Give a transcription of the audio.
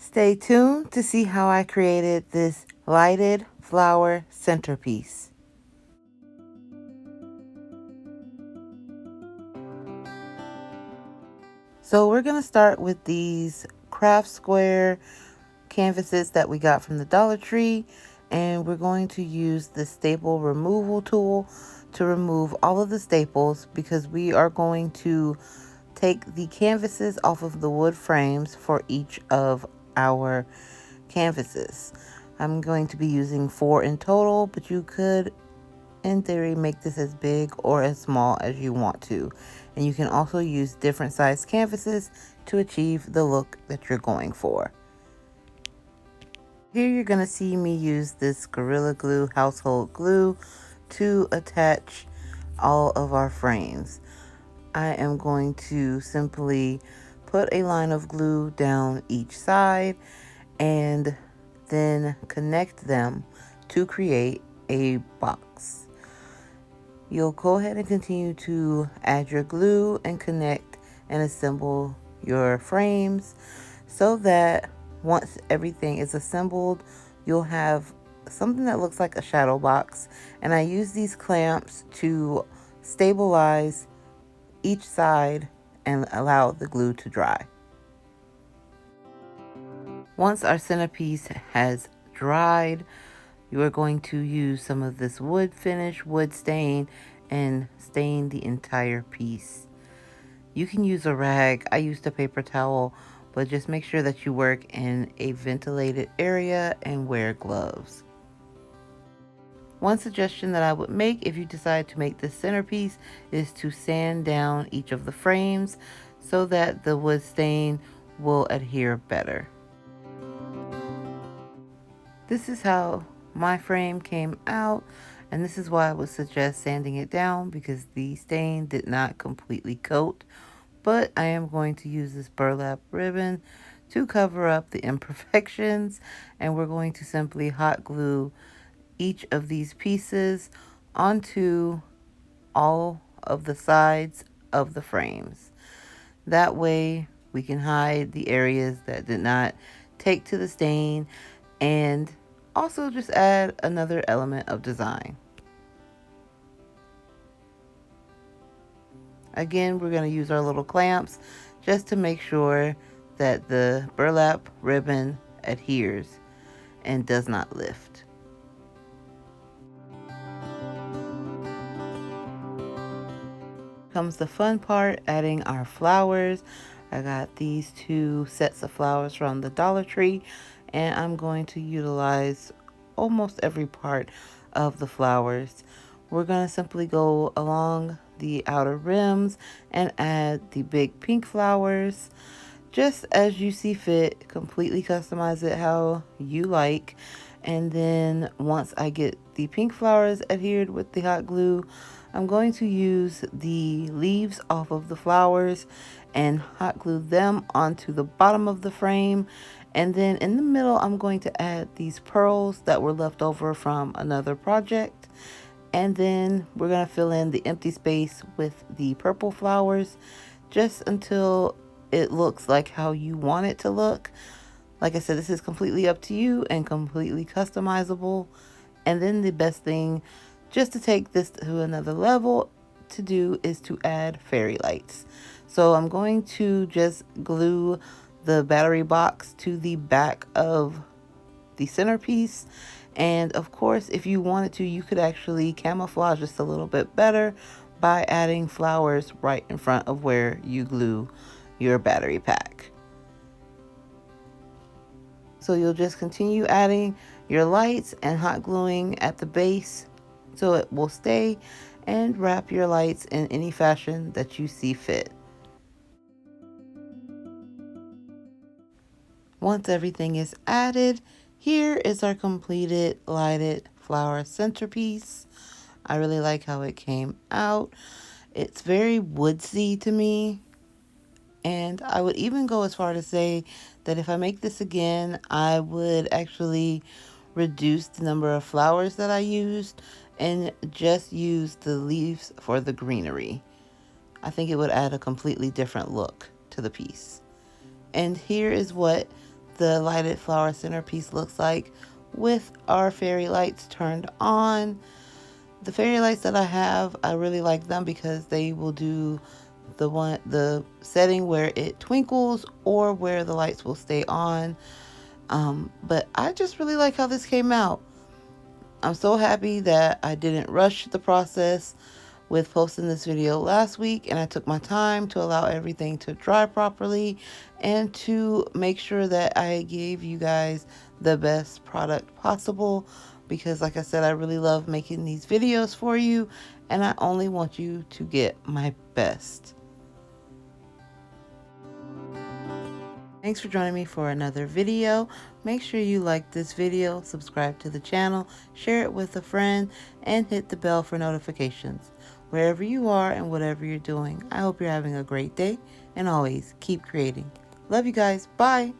Stay tuned to see how I created this lighted flower centerpiece. So we're going to start with these craft square canvases that we got from the Dollar Tree, and we're going to use the staple removal tool to remove all of the staples because we are going to take the canvases off of the wood frames for each of our canvases. I'm going to be using 4 in total, but you could in theory make this as big or as small as you want to, and you can also use different size canvases to achieve the look that you're going for. Here you're going to see me use this Gorilla Glue household glue to attach all of our frames. I am going to simply put a line of glue down each side and then connect them to create a box. You'll go ahead and continue to add your glue and connect and assemble your frames so that once everything is assembled, you'll have something that looks like a shadow box. And I use these clamps to stabilize each side and allow the glue to dry. Once our centerpiece has dried, you are going to use some of this wood finish, wood stain, and stain the entire piece. You can use a rag. I used a paper towel, but just make sure that you work in a ventilated area and wear gloves. One suggestion that I would make if you decide to make this centerpiece is to sand down each of the frames so that the wood stain will adhere better. This is how my frame came out, and this is why I would suggest sanding it down because the stain did not completely coat. But I am going to use this burlap ribbon to cover up the imperfections, and we're going to simply hot glue each of these pieces onto all of the sides of the frames. That way we can hide the areas that did not take to the stain and also just add another element of design. Again, we're going to use our little clamps just to make sure that the burlap ribbon adheres and does not lift. Comes the fun part, adding our flowers. I got these 2 sets of flowers from the Dollar Tree, and I'm going to utilize almost every part of the flowers. We're going to simply go along the outer rims and add the big pink flowers just as you see fit. Completely customize it how you like. And then once I get the pink flowers adhered with the hot glue, I'm going to use the leaves off of the flowers and hot glue them onto the bottom of the frame. And then in the middle, I'm going to add these pearls that were left over from another project. And then we're going to fill in the empty space with the purple flowers just until it looks like how you want it to look. Like I said, this is completely up to you and completely customizable. And then the best thing, just to take this to another level, to do is to add fairy lights. So I'm going to just glue the battery box to the back of the centerpiece. And of course, if you wanted to, you could actually camouflage just a little bit better by adding flowers right in front of where you glue your battery pack. So you'll just continue adding your lights and hot gluing at the base so it will stay, and wrap your lights in any fashion that you see fit. Once everything is added, here is our completed lighted flower centerpiece. I really like how it came out. It's very woodsy to me. And I would even go as far to say that if I make this again, I would actually reduce the number of flowers that I used and just use the leaves for the greenery. I think it would add a completely different look to the piece. And here is what the lighted flower centerpiece looks like with our fairy lights turned on. The fairy lights that I have, I really like them because they will do the setting where it twinkles or where the lights will stay on. But I just really like how this came out. I'm so happy that I didn't rush the process with posting this video last week, and I took my time to allow everything to dry properly and to make sure that I gave you guys the best product possible, because like I said, I really love making these videos for you and I only want you to get my best. Thanks for joining me for another video. Make sure you like this video, subscribe to the channel, share it with a friend, and hit the bell for notifications. Wherever you are and whatever you're doing, I hope you're having a great day, and always keep creating. Love you guys. Bye.